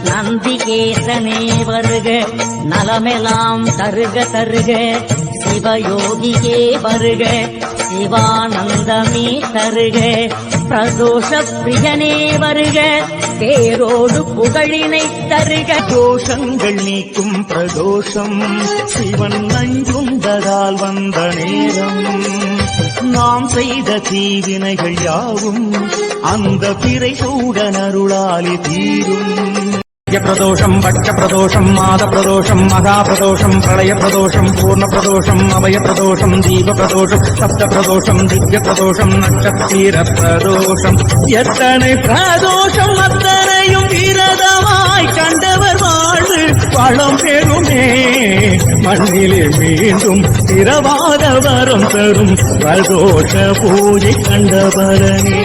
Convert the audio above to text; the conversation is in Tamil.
நந்திகேசனே வருக, நலமெல்லாம் தருக தருக, சிவயோகியே வருக, சிவானந்தமே தருக, பிரதோஷ பிரியனே வருக, பேரோடு புகழினை தருக. தோஷங்கள் நீக்கும் பிரதோஷம் சிவன் நஞ்சுண்டதால் வந்த நேரம், நாம் செய்த தீவினைகள் யாவும் அந்த பிறை சூடன் அருளாலி தீரும். பிரதோஷம் பட்ச பிரதோஷம் மாத பிரதோஷம் மகா பிரதோஷம் பிரளய பிரதோஷம் பூர்ண பிரதோஷம் அபய பிரதோஷம் தீப பிரதோஷம் சப்த பிரதோஷம் திவ்ய பிரதோஷம் நட்சத்திர பிரதோஷம். எத்தனை பிரதோஷம் அத்தனையும் விரதமாய் கண்டவர் வாழ்வு வளம் பெறுமே, மண்ணிலே மீண்டும் திரவாத வரம் தரும் பிரதோஷ பூஜை கண்டவரனே.